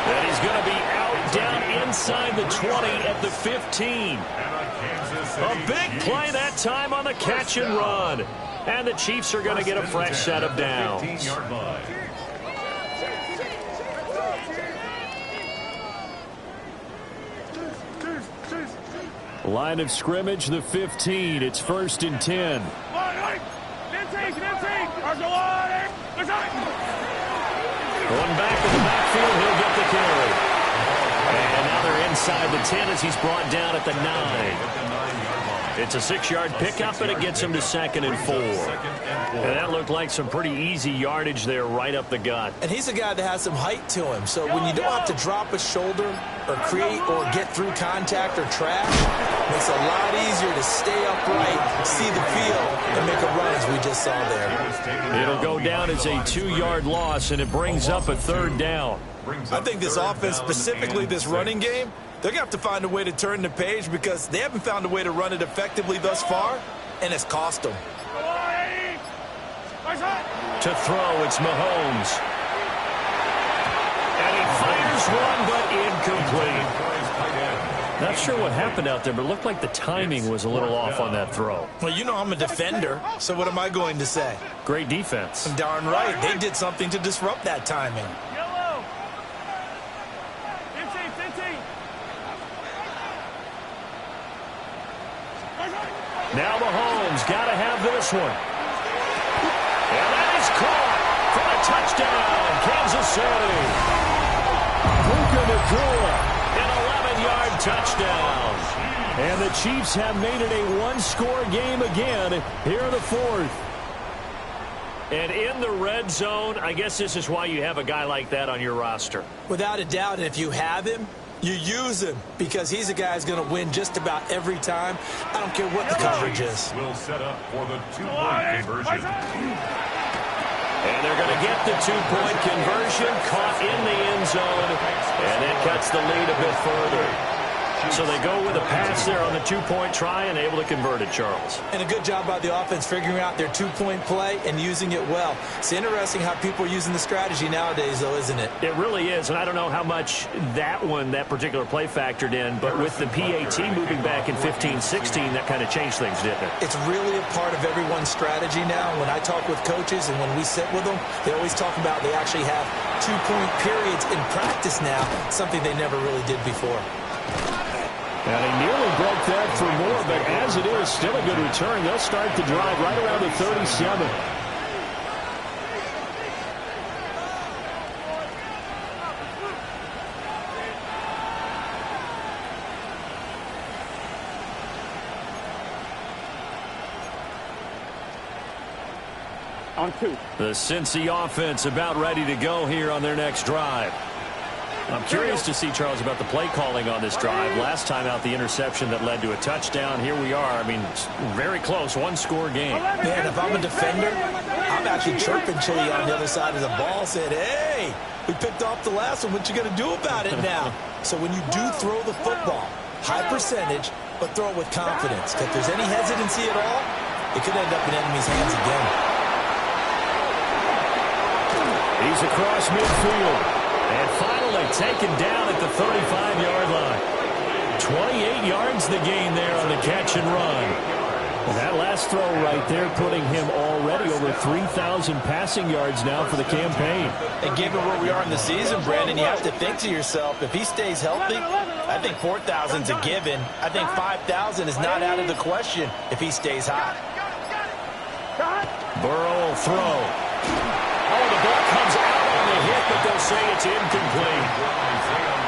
And he's going to be out down inside the 20 at the 15. A big play that time on the catch and run. And the Chiefs are going to get a fresh set of downs. 15-yard line. Line of scrimmage, the 15. It's 1st and 10. Going back in the backfield, he'll get the carry. And now they're inside the 10 as he's brought down at the 9. It's a 6-yard pickup, and it gets him to 2nd and 4. And that looked like some pretty easy yardage there right up the gut. And he's a guy that has some height to him. So when you don't have to drop a shoulder or create or get through contact or trash, it makes it a lot easier to stay upright, see the field, and make a run as we just saw there. It'll go down as a 2-yard loss, and it brings up a 3rd down. I think this offense, specifically this running game, they're going to have to find a way to turn the page because they haven't found a way to run it effectively thus far, and it's cost them. To throw, it's Mahomes. And he fires one, but incomplete. Not sure what happened out there, but it looked like the timing was a little off on that throw. Well, you know I'm a defender, so what am I going to say? Great defense. Darn right. They did something to disrupt that timing. Yellow. 15, 15. Now Mahomes got to have this one. And that is caught for a touchdown, Kansas City. Puka Nacua, an 11-yard touchdown. And the Chiefs have made it a 1-score game again here in the 4th. And in the red zone, I guess this is why you have a guy like that on your roster. Without a doubt, and if you have him, you use him because he's a guy who's going to win just about every time. I don't care what the coverage is. Will set up for the 2-point conversion. And they're going to get the 2-point conversion, caught in the end zone, and that cuts the lead a bit further. So they go with a pass there on the 2-point try and able to convert it, Charles. And a good job by the offense figuring out their 2-point play and using it well. It's interesting how people are using the strategy nowadays, though, isn't it? It really is, and I don't know how much that particular play factored in, but with the PAT moving back in 15-16, that kind of changed things, didn't it? It's really a part of everyone's strategy now. When I talk with coaches and when we sit with them, they always talk about they actually have 2-point periods in practice now, something they never really did before. And he nearly broke that for more, but as it is, still a good return. They'll start the drive right around the 37. On 2. The Cincy offense about ready to go here on their next drive. I'm curious to see, Charles, about the play calling on this drive. Last time out, the interception that led to a touchdown. Here we are. I mean, very close, 1-score game. Man, if I'm a defender, I'm actually chirping Chili on the other side of the ball, saying, hey, we picked off the last one. What you going to do about it now? So when you do throw the football, high percentage, but throw it with confidence. If there's any hesitancy at all, it could end up in enemy's hands again. He's across midfield. And finally taken down at the 35-yard line. 28 yards the gain there on the catch and run. And that last throw right there putting him already over 3,000 passing yards now for the campaign. And given where we are in the season, Brandon, you have to think to yourself, if he stays healthy, I think 4,000's a given. I think 5,000 is not out of the question if he stays hot. Burrow will throw. Oh, the ball comes out on the hit, but they'll say it's incomplete.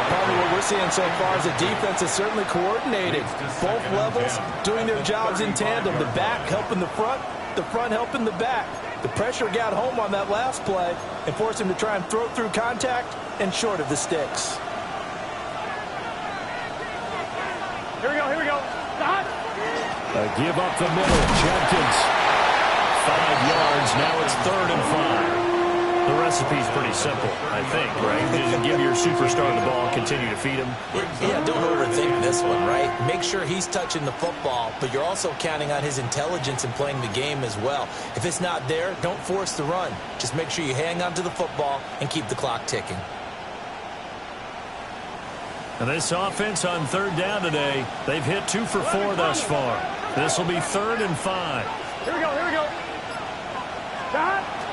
Probably what we're seeing so far is the defense is certainly coordinated. Both levels doing their jobs in tandem. The back helping the front helping the back. The pressure got home on that last play and forced him to try and throw through contact and short of the sticks. Here we go. A give up the middle. Jenkins. 5 yards. Now it's 3rd and 5. The recipe's pretty simple, I think, right? Just give your superstar the ball, continue to feed him. Yeah, don't overthink this one, right? Make sure he's touching the football, but you're also counting on his intelligence in playing the game as well. If it's not there, don't force the run. Just make sure you hang on to the football and keep the clock ticking. And this offense on 3rd down today, they've hit 2 for 4 thus far. This will be 3rd and 5. Here we go.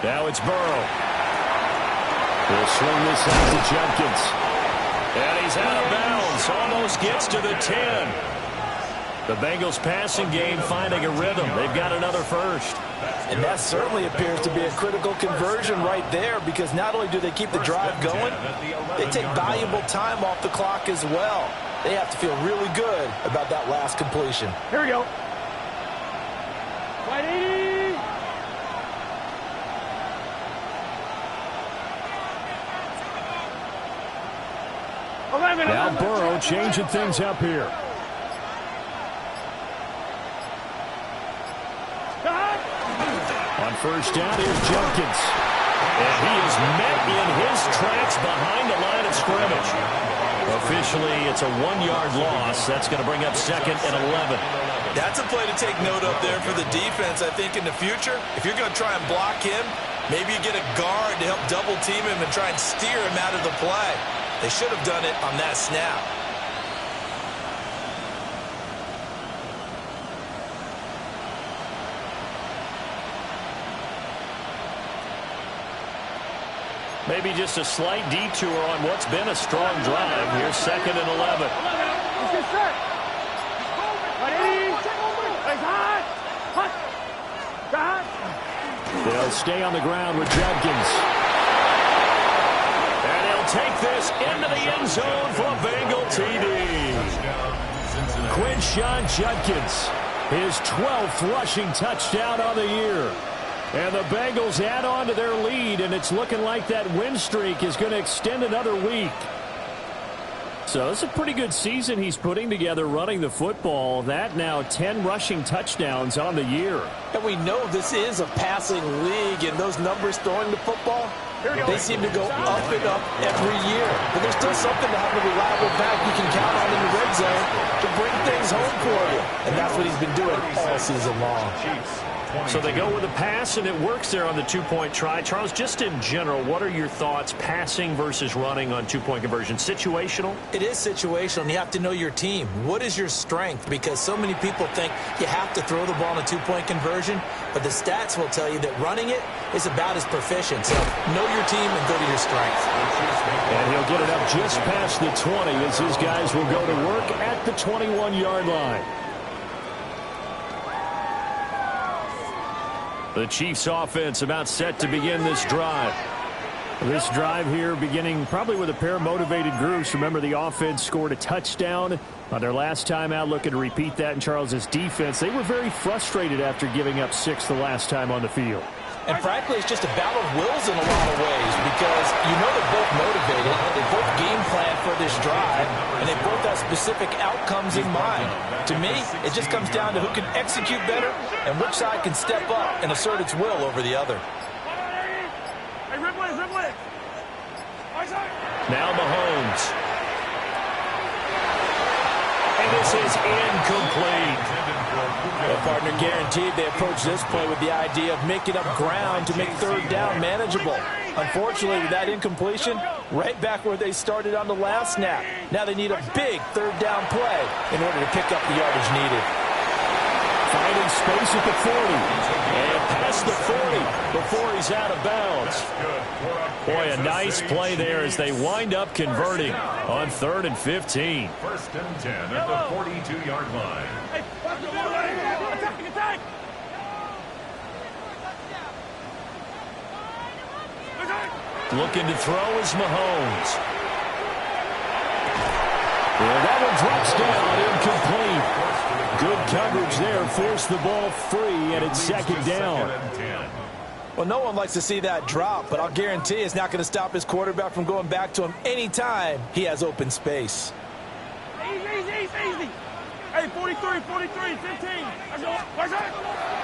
Now it's Burrow. He'll swing this out to Jenkins. And he's out of bounds. Almost gets to the 10. The Bengals passing game finding a rhythm. They've got another first. And that certainly appears to be a critical conversion right there, because not only do they keep the drive going, they take valuable time off the clock as well. They have to feel really good about that last completion. Here we go. Right 80. Now Burrow changing things up here. On 1st down, here's Jenkins. And he is met in his tracks behind the line of scrimmage. Officially, it's a 1-yard loss. That's going to bring up 2nd and 11. That's a play to take note of there for the defense. I think in the future, if you're going to try and block him, maybe you get a guard to help double team him and try and steer him out of the play. They should have done it on that snap. Maybe just a slight detour on what's been a strong drive. Here's 2nd and 11. Let's get set. They'll stay on the ground with Jenkins. And he'll take this into the end zone for a Bengal TD. Quinshon Judkins, his 12th rushing touchdown on the year. And the Bengals add on to their lead, and it's looking like that win streak is going to extend another week. So it's a pretty good season he's putting together running the football. That now 10 rushing touchdowns on the year. And we know this is a passing league, and those numbers throwing the football, they seem to go up and up every year. But there's still something to have a reliable back you can count on in the red zone to bring things home for you. And that's what he's been doing all season long. So they go with a pass, and it works there on the 2-point try. Charles, just in general, what are your thoughts passing versus running on 2-point conversion? Situational? It is situational, and you have to know your team. What is your strength? Because so many people think you have to throw the ball in a 2-point conversion, but the stats will tell you that running it is about as proficient. So know your team and go to your strength. And he'll get it up just past the 20 as his guys will go to work at the 21-yard line. The Chiefs offense about set to begin this drive. This drive here beginning probably with a pair of motivated groups. Remember, the offense scored a touchdown on their last time out. Looking to repeat that in Charles's defense. They were very frustrated after giving up 6 the last time on the field. And frankly, it's just a battle of wills in a lot of ways, because you know they're both motivated, they both game plan for this drive, and they both have specific outcomes in mind. To me, it just comes down to who can execute better and which side can step up and assert its will over the other. Now Mahomes. And this is incomplete. Well, partner, guaranteed they approach this play with the idea of making up ground to make 3rd down manageable. Unfortunately, with that incompletion, right back where they started on the last snap. Now they need a big 3rd down play in order to pick up the yardage needed. Finding space at the 40. And past the 40 before he's out of bounds. Boy, a nice play there as they wind up converting on 3rd and 15. 1st and 10 at the 42-yard line. Attack! Looking to throw is Mahomes. And that one drops down, incomplete. Good coverage there, forced the ball free, and it's 2nd down. Well, no one likes to see that drop, but I'll guarantee it's not going to stop his quarterback from going back to him anytime he has open space. Easy. Hey, 43, 15.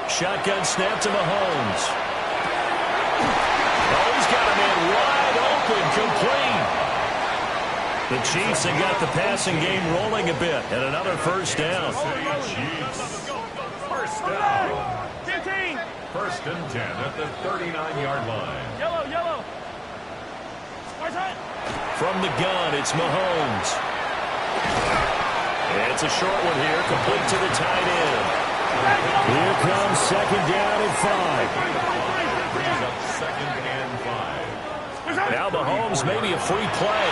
Shotgun snap to Mahomes. Oh, he's got a man wide open, complete. The Chiefs have got the passing game rolling a bit, and another 1st down. Chiefs. 1st down. 15. 1st and 10 at the 39-yard line. Yellow. From the gun, it's Mahomes. It's a short one here, complete to the tight end. Here comes 2nd down and 5. Brings up 2nd and 5. Now Mahomes, maybe a free play.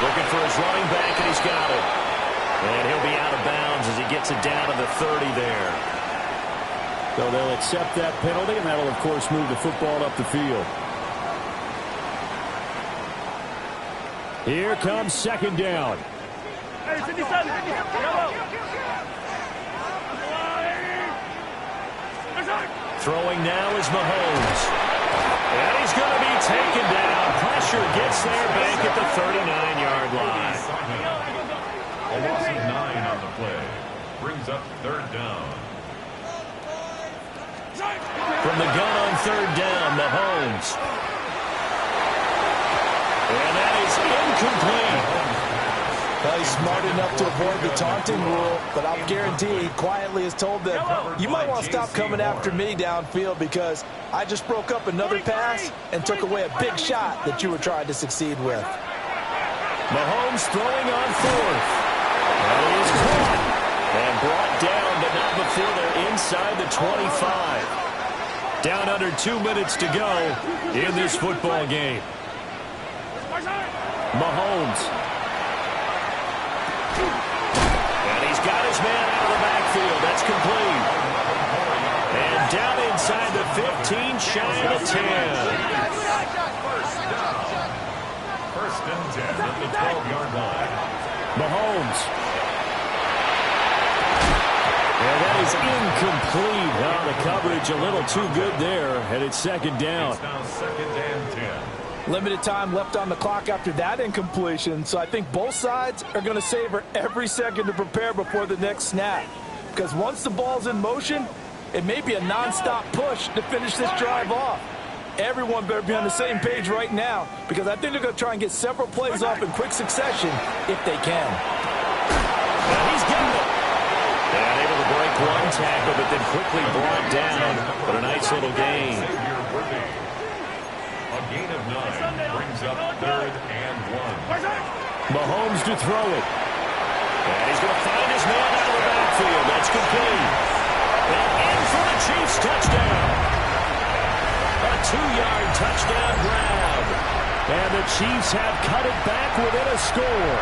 Looking for his running back, and he's got it. And he'll be out of bounds as he gets it down to the 30 there. So they'll accept that penalty, and that'll, of course, move the football up the field. Here comes 2nd down. Hey, 57, yellow. Throwing now is Mahomes. And he's going to be taken down. Pressure gets there back at the 39-yard line. A loss of 9 on the play. Brings up 3rd down. From the gun on 3rd down, Mahomes. And that is incomplete. Well, he's smart enough to avoid the taunting rule, but I'll guarantee he quietly has told them, you might want to stop coming after me downfield because I just broke up another pass and took away a big shot that you were trying to succeed with. Mahomes throwing on 4th. And he is caught and brought down, but not before they're inside the 25. Down under 2 minutes to go in this football game. Mahomes. And he's got his man out of the backfield. That's complete. And down inside the 15, shy of the 10. 1st and 10 at the 12-yard line. Mahomes. And that is incomplete. Oh, the coverage a little too good there, and it's 2nd down. It's now 2nd and 10. Limited time left on the clock after that incompletion, so I think both sides are going to savor every second to prepare before the next snap. Because once the ball's in motion, it may be a nonstop push to finish this drive off. Everyone better be on the same page right now, because I think they're going to try and get several plays off in quick succession if they can. And he's getting it. And able to break one tackle, but then quickly brought down. But a nice little gain. A gain of 9 brings up 3rd and 1. Mahomes to throw it. And he's going to find his man out of the backfield. That's complete. And in for the Chiefs touchdown. A 2-yard touchdown grab. And the Chiefs have cut it back within a score.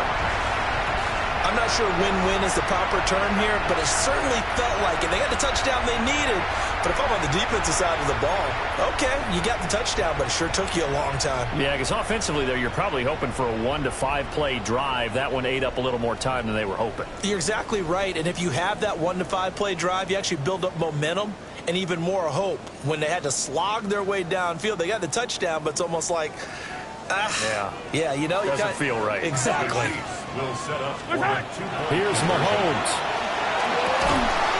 I'm not sure win-win is the proper term here, but it certainly felt like it. They got the touchdown they needed. But if I'm on the defensive side of the ball, okay, you got the touchdown, but it sure took you a long time. Yeah, because offensively there, you're probably hoping for a 1 to 5 play drive. That one ate up a little more time than they were hoping. You're exactly right, and if you have that 1 to 5 play drive, you actually build up momentum and even more hope. When they had to slog their way downfield, they got the touchdown, but it's almost like, yeah, you know, doesn't feel right. Exactly. Will set up for a 2-point. Here's Mahomes.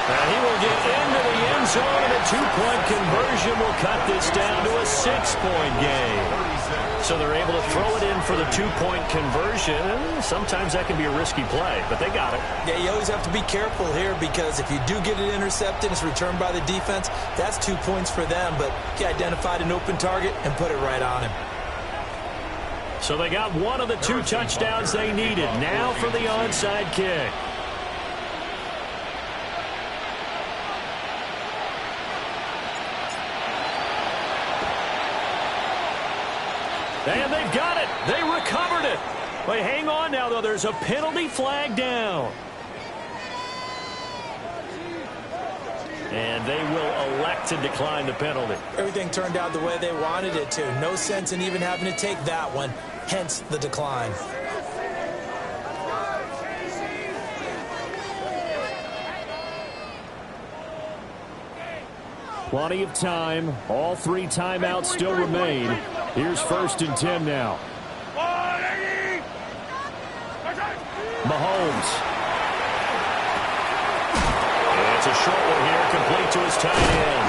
And he will get into the end zone, and a 2-point conversion will cut this down to a 6-point game. So they're able to throw it in for the 2-point conversion. Sometimes that can be a risky play, but they got it. Yeah, you always have to be careful here because if you do get it intercepted, it's returned by the defense, that's 2 points for them. But he identified an open target and put it right on him. So they got one of the 2 touchdowns they needed. Now for the onside kick. And they've got it. They recovered it. Wait, hang on now, though. There's a penalty flag down. And they will elect to decline the penalty. Everything turned out the way they wanted it to. No sense in even having to take that one. Hence the decline. Plenty of time. All 3 timeouts still remain. Here's 1st and 10 now. Mahomes. It's a short one here, complete to his tight end.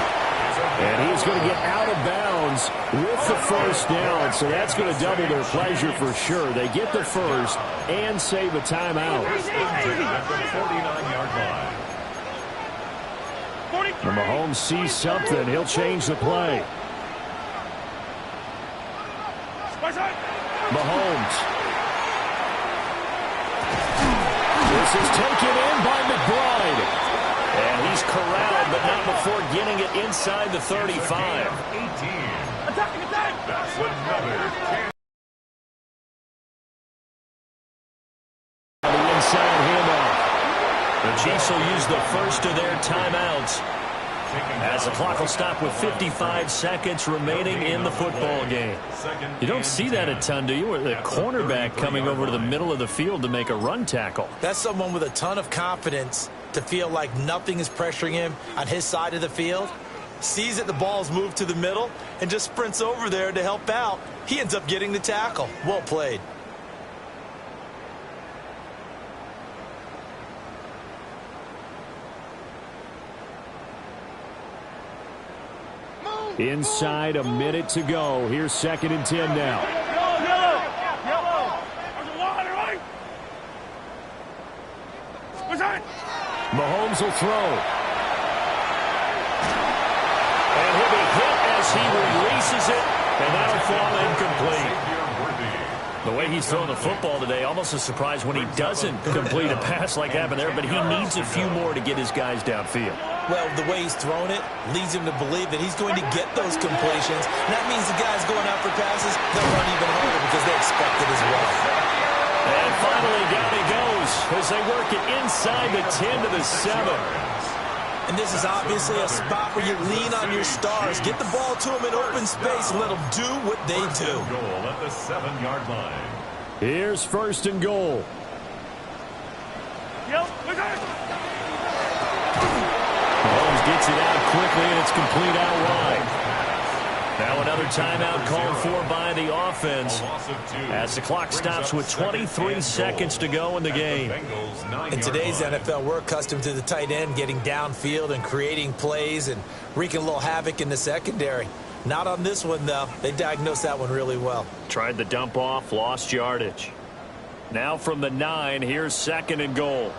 And he's going to get out of bounds with the 1st down, so that's going to double their pleasure for sure. They get the 1st and save a timeout. At the 49-yard line. And Mahomes sees something. He'll change the play. Mahomes. This is taken in by McBride. And he's corralled, but not before getting it inside the 35. 18. That's another. The inside handoff. The Chiefs will use the first of their timeouts as the clock will stop with 55 seconds remaining in the football game. You don't see that a ton, do you? With a cornerback coming over to the middle of the field to make a run tackle. That's someone with a ton of confidence to feel like nothing is pressuring him on his side of the field. Sees that the ball's moved to the middle and just sprints over there to help out. He ends up getting the tackle. Well played. Inside a minute to go. Here's 2nd and 10 now. Mahomes will throw. And he'll be hit as he releases it, and that'll fall incomplete. The way he's throwing the football today, almost a surprise when he doesn't complete a pass like happened there, but he needs a few more to get his guys downfield. Well, the way he's thrown it leads him to believe that he's going to get those completions. And that means the guys going out for passes, they'll run even harder because they expect it as well. And finally, down he goes as they work it inside the 10 to the 7. And this is obviously a spot where you lean on your stars. Get the ball to them in open space and let them do what they do. Goal at the 7-yard line. Here's 1st and goal. Mahomes gets it out quickly, and it's complete out wide. Now another timeout called for by the offense as the clock stops with 23 seconds to go in the game. In today's NFL, we're accustomed to the tight end getting downfield and creating plays and wreaking a little havoc in the secondary. Not on this one, though. They diagnosed that one really well. Tried the dump off, lost yardage. Now from the 9, here's 2nd and goal.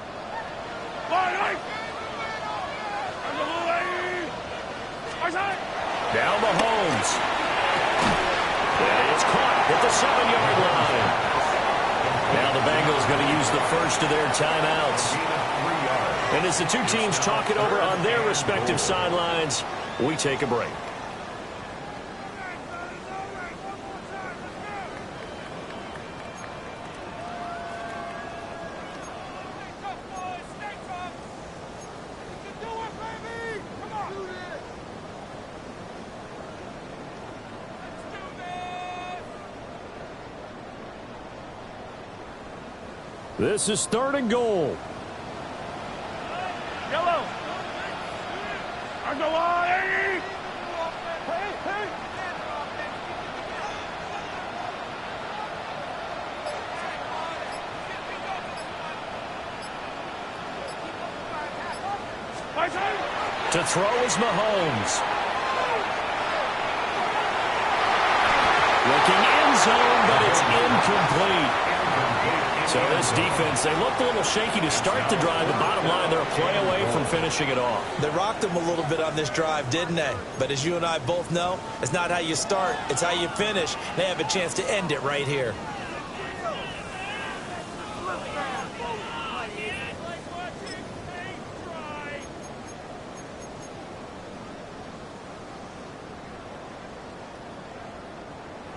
Now Mahomes. And it's caught at the 7-yard line. Now the Bengals going to use the first of their timeouts. And as the two teams talk it over on their respective sidelines, we take a break. This is 3rd and goal. Yellow. I go on. To throw is Mahomes. Looking end zone, but it's incomplete. So this defense, they looked a little shaky to start the drive. The bottom line, they're a play away from finishing it off. They rocked them a little bit on this drive, didn't they? But as you and I both know, it's not how you start, it's how you finish. They have a chance to end it right here.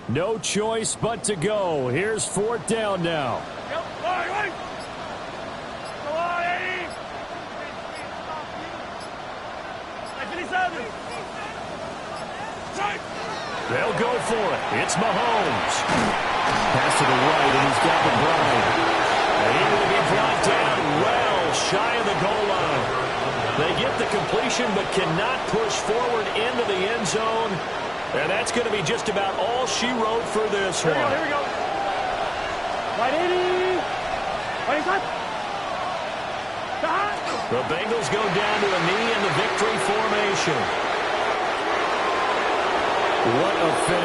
No choice but to go. Here's 4th down now. They'll go for it. It's Mahomes. Pass to the right, and he's got McBride. And he will be brought down well shy of the goal line. They get the completion but cannot push forward into the end zone. And that's going to be just about all she wrote for this one. Here we go. Right 80. Right side. The Bengals go down to a knee in the victory formation. What a finish.